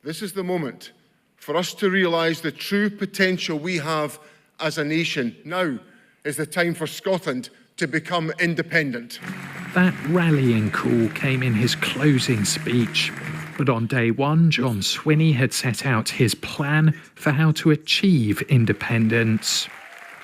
This is the moment for us to realise the true potential we have as a nation. Now is the time for Scotland to become independent. That rallying call came in his closing speech. But on day one, John Swinney had set out his plan for how to achieve independence,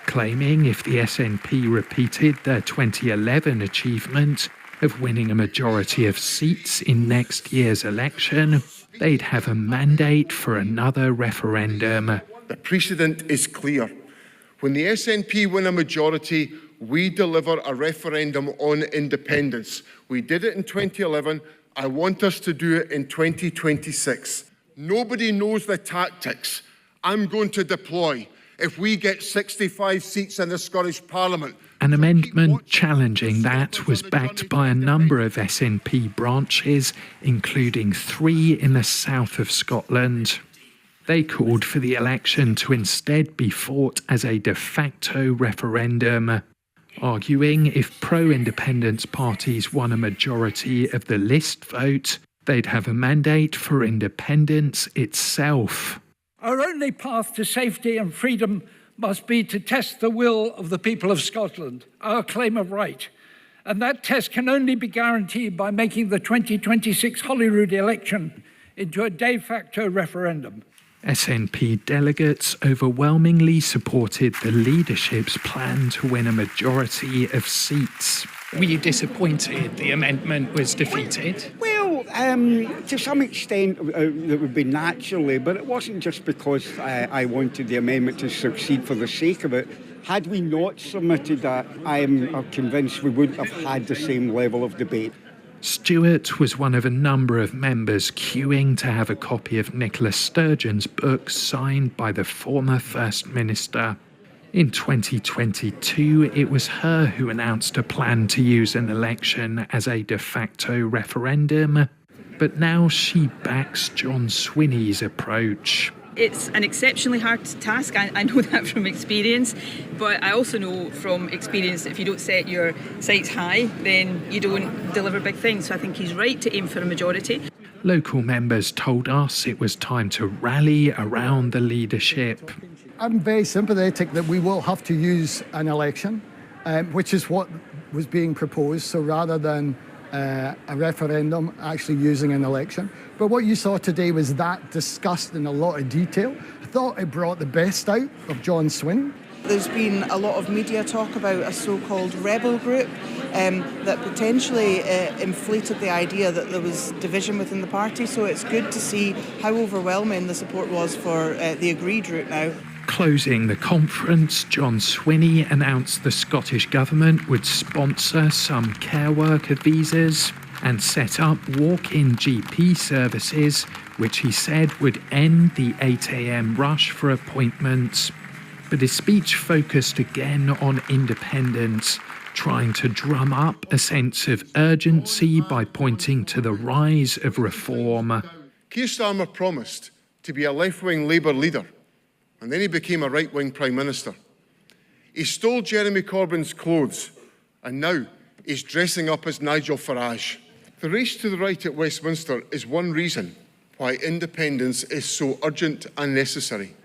claiming if the SNP repeated their 2011 achievement of winning a majority of seats in next year's election, they'd have a mandate for another referendum. The precedent is clear. When the SNP win a majority, we deliver a referendum on independence. We did it in 2011. I want us to do it in 2026. Nobody knows the tactics I'm going to deploy if we get 65 seats in the Scottish Parliament. An amendment challenging that was backed by a number of SNP branches, including 3 in the south of Scotland. They called for the election to instead be fought as a de facto referendum, arguing if pro-independence parties won a majority of the list vote, they'd have a mandate for independence itself. Our only path to safety and freedom must be to test the will of the people of Scotland, our claim of right. And that test can only be guaranteed by making the 2026 Holyrood election into a de facto referendum. SNP delegates overwhelmingly supported the leadership's plan to win a majority of seats. Were you disappointed the amendment was defeated? Well, to some extent it would be naturally, but it wasn't just because I wanted the amendment to succeed for the sake of it. Had we not submitted that, I am convinced we wouldn't have had the same level of debate. Stewart was one of a number of members queuing to have a copy of Nicola Sturgeon's book signed by the former First Minister. In 2022, it was her who announced a plan to use an election as a de facto referendum, but now she backs John Swinney's approach. It's an exceptionally hard task, I know that from experience, but I also know from experience that if you don't set your sights high, then you don't deliver big things. So I think he's right to aim for a majority. Local members told us it was time to rally around the leadership. I'm very sympathetic that we will have to use an election, which is what was being proposed. So rather than a referendum, actually using an election. But what you saw today was that discussed in a lot of detail. I thought it brought the best out of John Swinney. There's been a lot of media talk about a so-called rebel group that potentially inflated the idea that there was division within the party. So it's good to see how overwhelming the support was for the agreed route now. Closing the conference, John Swinney announced the Scottish Government would sponsor some care worker visas and set up walk-in GP services, which he said would end the 8 a.m. rush for appointments. But his speech focused again on independence, trying to drum up a sense of urgency by pointing to the rise of reform. Keir Starmer promised to be a left-wing Labour leader, and then he became a right-wing Prime Minister. He stole Jeremy Corbyn's clothes, and now he's dressing up as Nigel Farage. The race to the right at Westminster is one reason why independence is so urgent and necessary.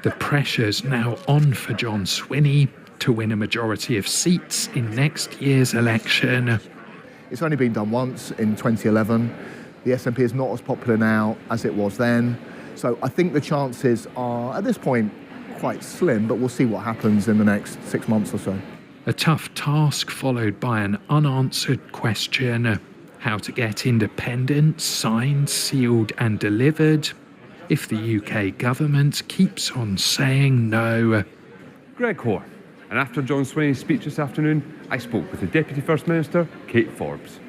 The pressure's now on for John Swinney to win a majority of seats in next year's election. It's only been done once in 2011. The SNP is not as popular now as it was then. So I think the chances are, at this point, quite slim, but we'll see what happens in the next 6 months or so. A tough task followed by an unanswered question: how to get independence signed, sealed and delivered if the UK government keeps on saying no. Greg Hoare. And after John Swinney's speech this afternoon, I spoke with the Deputy First Minister, Kate Forbes.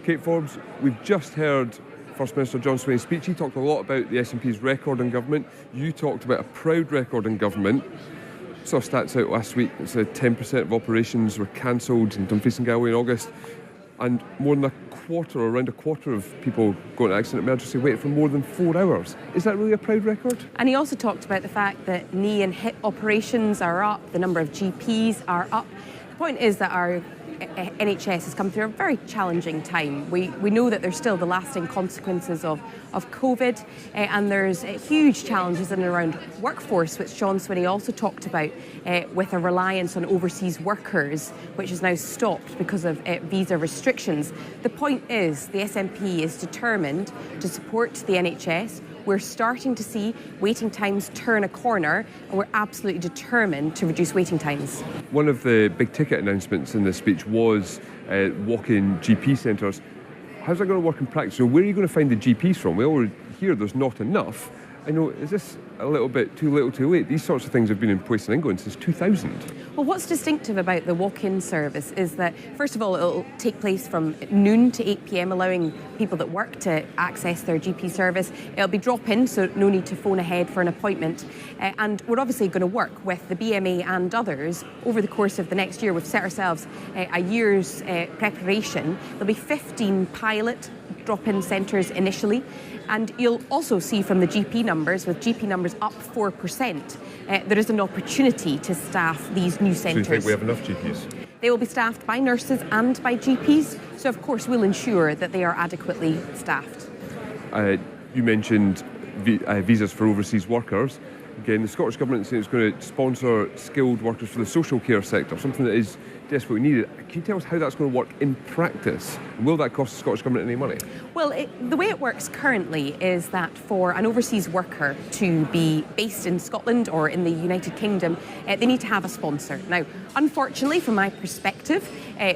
Kate Forbes, we've just heard First Minister John Swinney's speech. He talked a lot about the SNP's record in government. You talked about a proud record in government. Saw stats out last week that said 10% of operations were cancelled in Dumfries and Galway in August, and more than around a quarter of people going to accident emergency wait for more than 4 hours. Is that really a proud record? And he also talked about the fact that knee and hip operations are up, the number of GPs are up. The point is that our NHS has come through a very challenging time. We know that there's still the lasting consequences of COVID, and there's huge challenges in and around workforce, which John Swinney also talked about, with a reliance on overseas workers, which is now stopped because of visa restrictions. The point is, the SNP is determined to support the NHS. We're starting to see waiting times turn a corner, and we're absolutely determined to reduce waiting times. One of the big ticket announcements in this speech was walk-in GP centres. How's that going to work in practice? So where are you going to find the GPs from? We already hear there's not enough. I know, is this a little bit too little too late? These sorts of things have been in place in England since 2000. Well, what's distinctive about the walk-in service is that, first of all, it'll take place from noon to 8 p.m, allowing people that work to access their GP service. It'll be drop-in, so no need to phone ahead for an appointment. And we're obviously going to work with the BMA and others over the course of the next year. We've set ourselves a year's preparation. There'll be 15 pilot drop-in centres initially, and you'll also see from the GP numbers, with GP numbers up 4%, there is an opportunity to staff these new centres. So you think we have enough GPs? They will be staffed by nurses and by GPs, so of course we'll ensure that they are adequately staffed. You mentioned visas for overseas workers. Again, the Scottish Government says it's going to sponsor skilled workers for the social care sector, something that is desperately needed. Can you tell us how that's going to work in practice? And will that cost the Scottish Government any money? Well, the way it works currently is that for an overseas worker to be based in Scotland or in the United Kingdom, they need to have a sponsor. Now, unfortunately, from my perspective,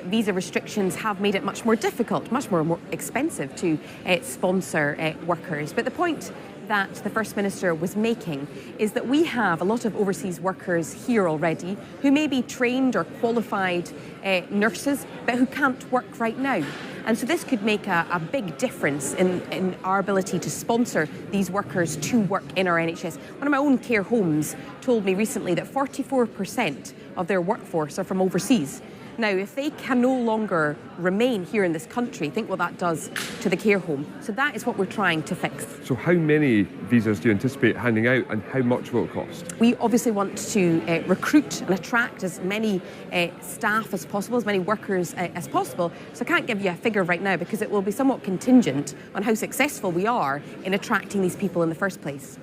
visa restrictions have made it much more difficult, much more expensive to sponsor workers. But the point that the First Minister was making is that we have a lot of overseas workers here already who may be trained or qualified nurses but who can't work right now. And so this could make a big difference in our ability to sponsor these workers to work in our NHS. One of my own care homes told me recently that 44% of their workforce are from overseas. Now, if they can no longer remain here in this country, think what that does to the care home. So that is what we're trying to fix. So how many visas do you anticipate handing out, and how much will it cost? We obviously want to recruit and attract as many staff as possible, as many workers as possible. So I can't give you a figure right now because it will be somewhat contingent on how successful we are in attracting these people in the first place.